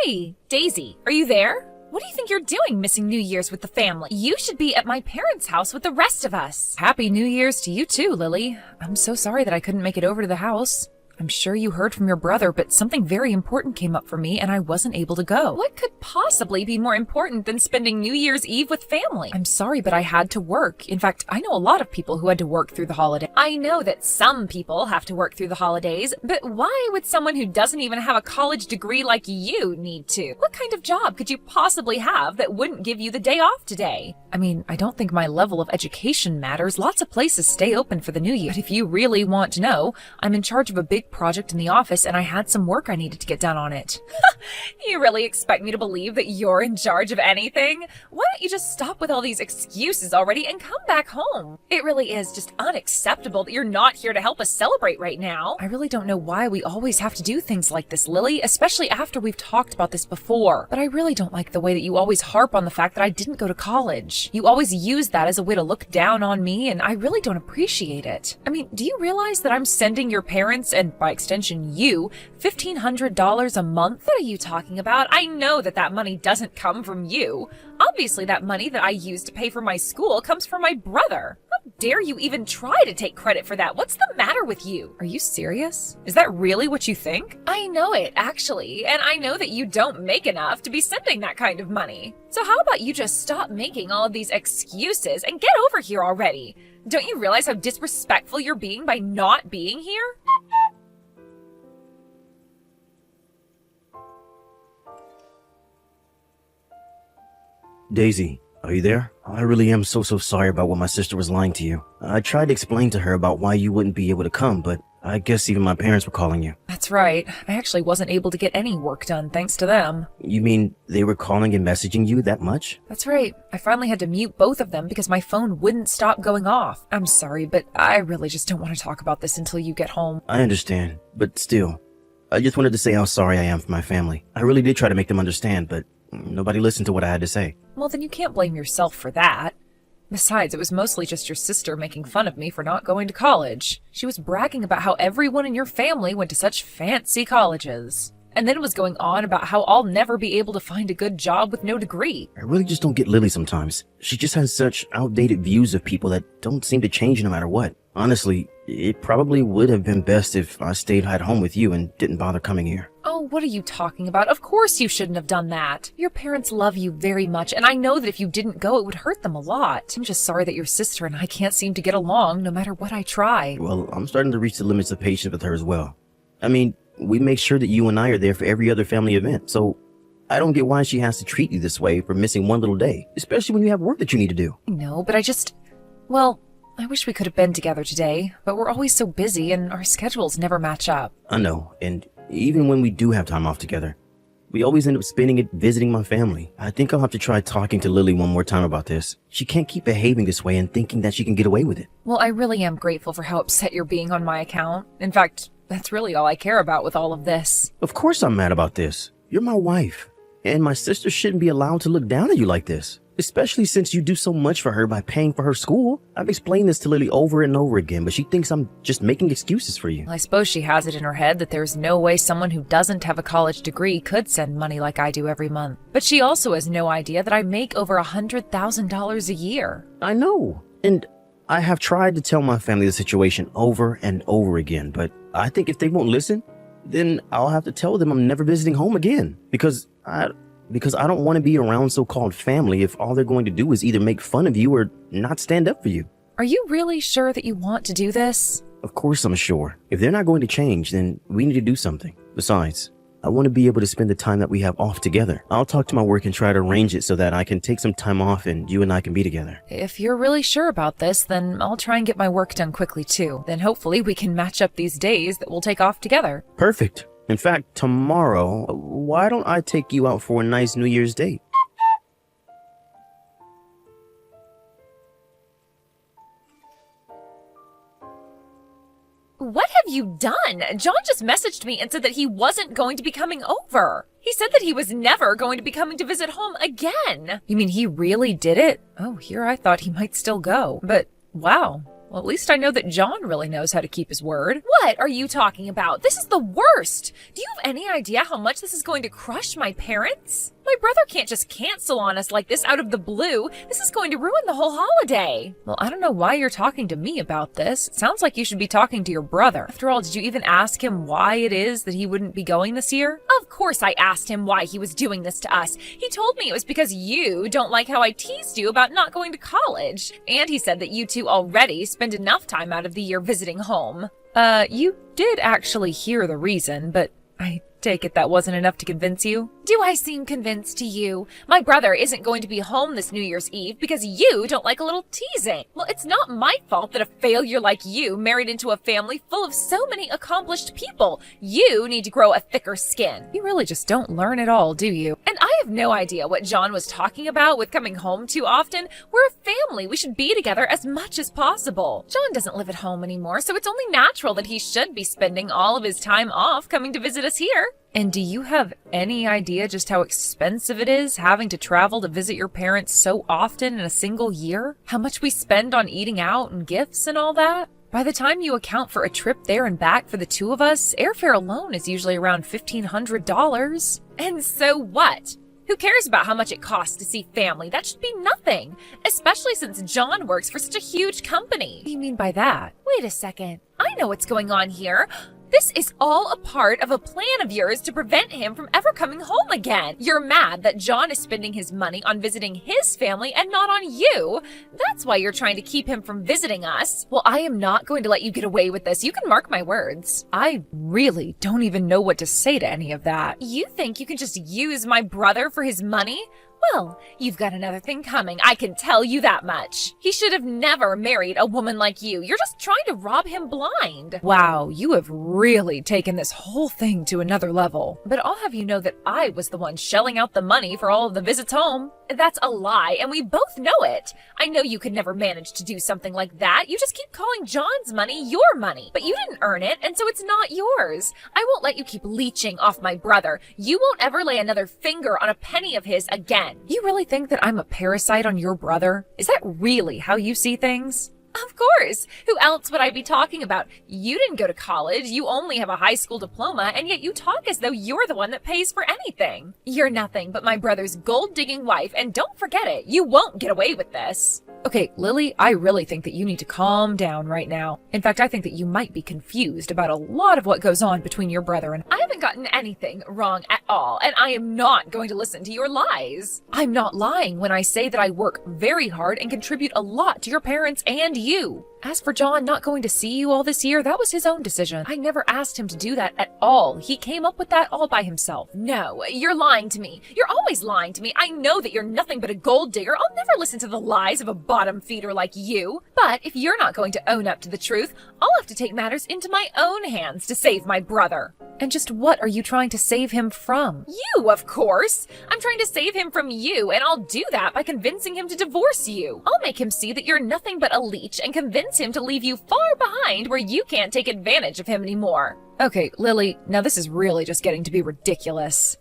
Hey, Daisy, are you there? What do you think you're doing missing New Year's with the family? You should be at my parents' house with the rest of us. Happy New Year's to you too, Lily. I'm so sorry that I couldn't make it over to the house. I'm sure you heard from your brother, but something very important came up for me and I wasn't able to go. What could possibly be more important than spending New Year's Eve with family? I'm sorry, but I had to work. In fact, I know a lot of people who had to work through the holiday. I know that some people have to work through the holidays, but why would someone who doesn't even have a college degree like you need to? What kind of job could you possibly have that wouldn't give you the day off today? I mean, I don't think my level of education matters. Lots of places stay open for the new year. But if you really want to know, I'm in charge of a big project in the office and I had some work I needed to get done on it. You really expect me to believe that you're in charge of anything? Why don't you just stop with all these excuses already and come back home? It really is just unacceptable that you're not here to help us celebrate right now. I really don't know why we always have to do things like this, Lily, especially after we've talked about this before. But I really don't like the way that you always harp on the fact that I didn't go to college. You always use that as a way to look down on me, and I really don't appreciate it. I mean, do you realize that I'm sending your parents, and by extension you, $1,500 a month? What are you talking about? I know that that money doesn't come from you. Obviously, that money that I use to pay for my school comes from my brother. How dare you even try to take credit for that? What's the matter with you? Are you serious? Is that really what you think? I know it, actually, and I know that you don't make enough to be sending that kind of money. So how about you just stop making all of these excuses and get over here already? Don't you realize how disrespectful you're being by not being here? Daisy, are you there? I really am so sorry about what my sister was lying to you. I tried to explain to her about why you wouldn't be able to come, but I guess even my parents were calling you. That's right. I actually wasn't able to get any work done thanks to them. You mean they were calling and messaging you that much? That's right. I finally had to mute both of them because my phone wouldn't stop going off. I'm sorry, but I really just don't want to talk about this until you get home. I understand, but still, I just wanted to say how sorry I am for my family. I really did try to make them understand, but nobody listened to what I had to say. Well, then you can't blame yourself for that. Besides, it was mostly just your sister making fun of me for not going to college. She was bragging about how everyone in your family went to such fancy colleges. And then was going on about how I'll never be able to find a good job with no degree. I really just don't get Lily sometimes. She just has such outdated views of people that don't seem to change no matter what. Honestly, it probably would have been best if I stayed at home with you and didn't bother coming here. Oh, what are you talking about? Of course you shouldn't have done that. Your parents love you very much, and I know that if you didn't go, it would hurt them a lot. I'm just sorry that your sister and I can't seem to get along no matter what I try. Well, I'm starting to reach the limits of patience with her as well. I mean, we make sure that you and I are there for every other family event, so I don't get why she has to treat you this way for missing one little day, especially when you have work that you need to do. No, but well, I wish we could have been together today, but we're always so busy and our schedules never match up. I know, and even when we do have time off together, we always end up spending it visiting my family. I think I'll have to try talking to Lily one more time about this. She can't keep behaving this way and thinking that she can get away with it. Well, I really am grateful for how upset you're being on my account. In fact, that's really all I care about with all of this. Of course I'm mad about this. You're my wife, and my sister shouldn't be allowed to look down at you like this. Especially since you do so much for her by paying for her school. I've explained this to Lily over and over again, but she thinks I'm just making excuses for you. Well, I suppose she has it in her head that there's no way someone who doesn't have a college degree could send money like I do every month. But she also has no idea that I make over $100,000 a year. I know, and I have tried to tell my family the situation over and over again, but I think if they won't listen, then I'll have to tell them I'm never visiting home again, because I don't want to be around so-called family if all they're going to do is either make fun of you or not stand up for you. Are you really sure that you want to do this? Of course I'm sure. If they're not going to change, then we need to do something. Besides, I want to be able to spend the time that we have off together. I'll talk to my work and try to arrange it so that I can take some time off and you and I can be together. If you're really sure about this, then I'll try and get my work done quickly too. Then hopefully we can match up these days that we'll take off together. Perfect. In fact, tomorrow, why don't I take you out for a nice New Year's date? What have you done? John just messaged me and said that he wasn't going to be coming over. He said that he was never going to be coming to visit home again. You mean he really did it? Oh, here I thought he might still go. But wow. Well, at least I know that John really knows how to keep his word. What are you talking about? This is the worst. Do you have any idea how much this is going to crush my parents? My brother can't just cancel on us like this out of the blue. This is going to ruin the whole holiday. Well, I don't know why you're talking to me about this. It sounds like you should be talking to your brother. After all, did you even ask him why it is that he wouldn't be going this year? Of course I asked him why he was doing this to us. He told me it was because you don't like how I teased you about not going to college. And he said that you two already spend enough time out of the year visiting home. You did actually hear the reason, but I take it that wasn't enough to convince you? Do I seem convinced to you? My brother isn't going to be home this New Year's Eve because you don't like a little teasing. Well, it's not my fault that a failure like you married into a family full of so many accomplished people. You need to grow a thicker skin. You really just don't learn at all, do you? And I have no idea what John was talking about with coming home too often. We're a family. We should be together as much as possible. John doesn't live at home anymore, so it's only natural that he should be spending all of his time off coming to visit us here. And do you have any idea just how expensive it is having to travel to visit your parents so often in a single year? How much we spend on eating out and gifts and all that? By the time you account for a trip there and back for the two of us, airfare alone is usually around $1,500. And so what? Who cares about how much it costs to see family? That should be nothing, especially since John works for such a huge company. What do you mean by that? Wait a second. I know what's going on here. This is all a part of a plan of yours to prevent him from ever coming home again. You're mad that John is spending his money on visiting his family and not on you. That's why you're trying to keep him from visiting us. Well, I am not going to let you get away with this. You can mark my words. I really don't even know what to say to any of that. You think you can just use my brother for his money? Well, you've got another thing coming, I can tell you that much. He should have never married a woman like you. You're just trying to rob him blind. Wow, you have really taken this whole thing to another level. But I'll have you know that I was the one shelling out the money for all of the visits home. That's a lie, and we both know it. I know you could never manage to do something like that. You just keep calling John's money your money. But you didn't earn it, and so it's not yours. I won't let you keep leeching off my brother. You won't ever lay another finger on a penny of his again. You really think that I'm a parasite on your brother? Is that really how you see things? Of course. Who else would I be talking about? You didn't go to college. You only have a high school diploma, and yet you talk as though you're the one that pays for anything. You're nothing but my brother's gold-digging wife, and don't forget it. You won't get away with this. Okay, Lily, I really think that you need to calm down right now. In fact, I think that you might be confused about a lot of what goes on between your brother and I haven't gotten anything wrong at all, and I am not going to listen to your lies. I'm not lying when I say that I work very hard and contribute a lot to your parents and you. As for John not going to see you all this year, that was his own decision. I never asked him to do that at all. He came up with that all by himself. No, you're lying to me. You're always lying to me. I know that you're nothing but a gold digger. I'll never listen to the lies of a bottom feeder like you. But if you're not going to own up to the truth, I'll have to take matters into my own hands to save my brother. And just what are you trying to save him from? You, of course. I'm trying to save him from you, and I'll do that by convincing him to divorce you. I'll make him see that you're nothing but a leech and convince him to leave you far behind where you can't take advantage of him anymore. Okay, Lily, now this is really just getting to be ridiculous.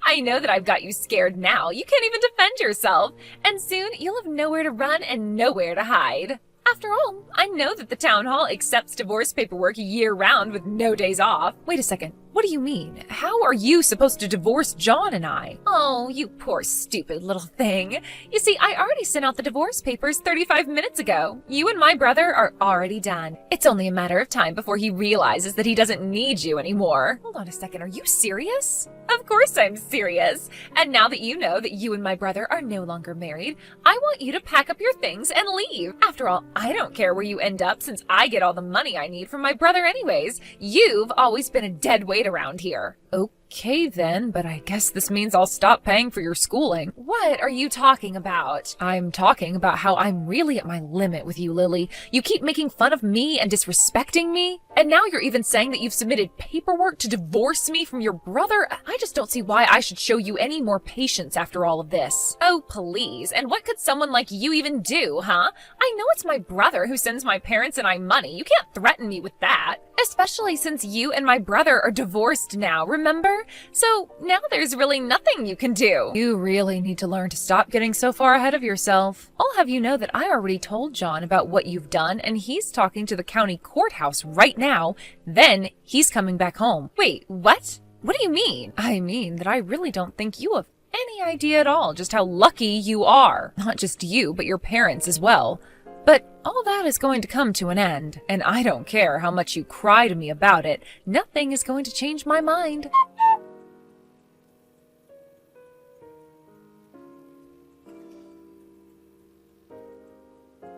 I know that I've got you scared now. You can't even defend yourself. And soon you'll have nowhere to run and nowhere to hide. After all, I know that the town hall accepts divorce paperwork year-round with no days off. Wait a second. What do you mean? How are you supposed to divorce John and I? Oh, you poor stupid little thing. You see, I already sent out the divorce papers 35 minutes ago. You and my brother are already done. It's only a matter of time before he realizes that he doesn't need you anymore. Hold on a second, are you serious? Of course I'm serious. And now that you know that you and my brother are no longer married, I want you to pack up your things and leave. After all, I don't care where you end up since I get all the money I need from my brother anyways. You've always been a dead weight around here. Okay then, but I guess this means I'll stop paying for your schooling. What are you talking about? I'm talking about how I'm really at my limit with you, Lily. You keep making fun of me and disrespecting me, and now you're even saying that you've submitted paperwork to divorce me from your brother? I just don't see why I should show you any more patience after all of this. Oh, please. And what could someone like you even do, huh? I know it's my brother who sends my parents and I money. You can't threaten me with that. Especially since you and my brother are divorced now, remember? together, so now there's really nothing you can do. You really need to learn to stop getting so far ahead of yourself. I'll have you know that I already told John about what you've done, and he's talking to the county courthouse right now. Then he's coming back home. Wait, what? What do you mean? I mean that I really don't think you have any idea at all just how lucky you are. Not just you, but your parents as well. But all that is going to come to an end, and I don't care how much you cry to me about it. Nothing is going to change my mind.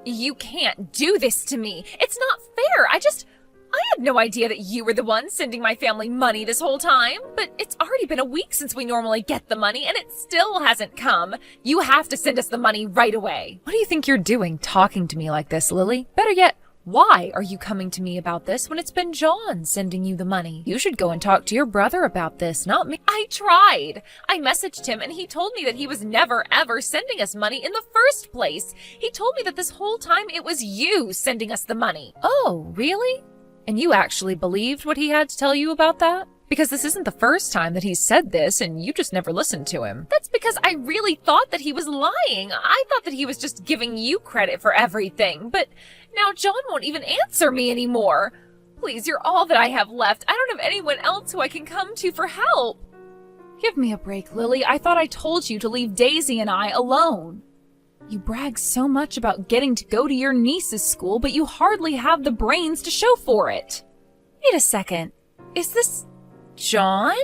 You can't do this to me. It's not fair. I had no idea that you were the one sending my family money this whole time. But it's already been a week since we normally get the money, and it still hasn't come. You have to send us the money right away. What do you think you're doing talking to me like this, Lily? Better yet, why are you coming to me about this when it's been John sending you the money? You should go and talk to your brother about this, not me. I tried. I messaged him, and he told me that he was never, ever sending us money in the first place. He told me that this whole time it was you sending us the money. Oh, really? And you actually believed what he had to tell you about that? Because this isn't the first time that he's said this, and you just never listened to him. That's because I really thought that he was lying. I thought that he was just giving you credit for everything. But now John won't even answer me anymore. Please, you're all that I have left. I don't have anyone else who I can come to for help. Give me a break, Lily. I thought I told you to leave Daisy and I alone. You brag so much about getting to go to your niece's school, but you hardly have the brains to show for it. Wait a second. Is this John?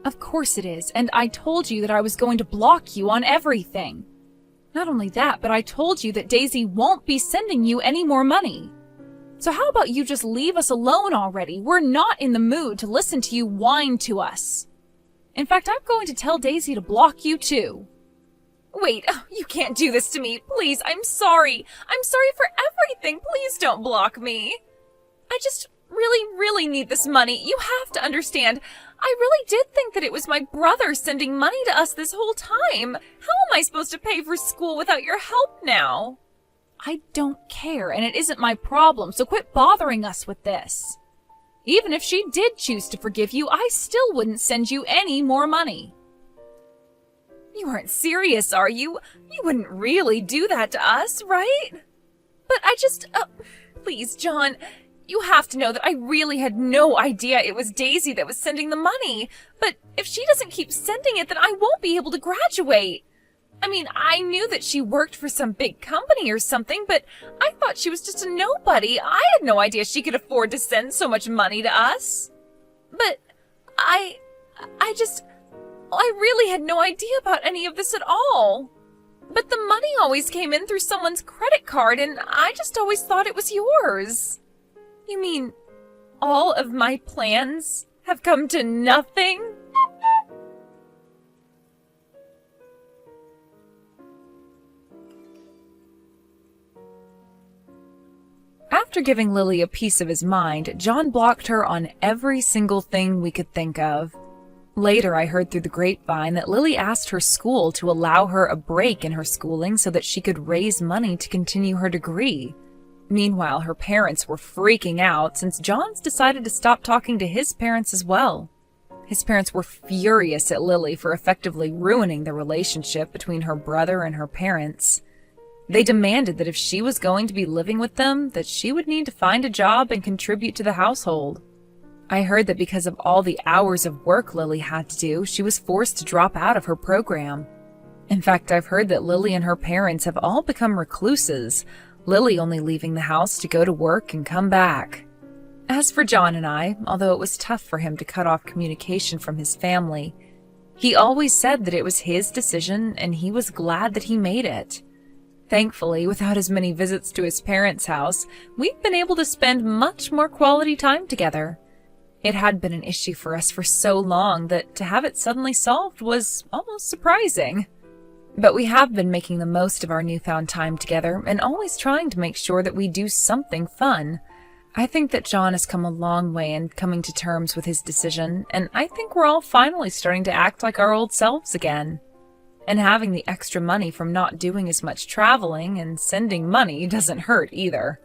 Of course it is, and I told you that I was going to block you on everything. Not only that, but I told you that Daisy won't be sending you any more money. So how about you just leave us alone already? We're not in the mood to listen to you whine to us. In fact, I'm going to tell Daisy to block you too. Wait, you can't do this to me. Please, I'm sorry. I'm sorry for everything. Please don't block me. I just really need this money. You have to understand. I really did think that it was my brother sending money to us this whole time. How am I supposed to pay for school without your help now? I don't care, and it isn't my problem, so quit bothering us with this. Even if she did choose to forgive you, I still wouldn't send you any more money. You aren't serious, are you? You wouldn't really do that to us, right? But please, John, you have to know that I really had no idea it was Daisy that was sending the money. But if she doesn't keep sending it, then I won't be able to graduate. I mean, I knew that she worked for some big company or something, but I thought she was just a nobody. I had no idea she could afford to send so much money to us. But I really had no idea about any of this at all. But the money always came in through someone's credit card, and I just always thought it was yours. You mean all of my plans have come to nothing? After giving Lily a piece of his mind, John blocked her on every single thing we could think of. Later, I heard through the grapevine that Lily asked her school to allow her a break in her schooling so that she could raise money to continue her degree. Meanwhile, her parents were freaking out since John's decided to stop talking to his parents as well. His parents were furious at Lily for effectively ruining the relationship between her brother and her parents. They demanded that if she was going to be living with them, that she would need to find a job and contribute to the household. I heard that because of all the hours of work Lily had to do, she was forced to drop out of her program. In fact, I've heard that Lily and her parents have all become recluses, Lily only leaving the house to go to work and come back. As for John and I, although it was tough for him to cut off communication from his family, he always said that it was his decision and he was glad that he made it. Thankfully, without as many visits to his parents' house, we've been able to spend much more quality time together. It had been an issue for us for so long that to have it suddenly solved was almost surprising. But we have been making the most of our newfound time together and always trying to make sure that we do something fun. I think that John has come a long way in coming to terms with his decision, and I think we're all finally starting to act like our old selves again. And having the extra money from not doing as much traveling and sending money doesn't hurt either.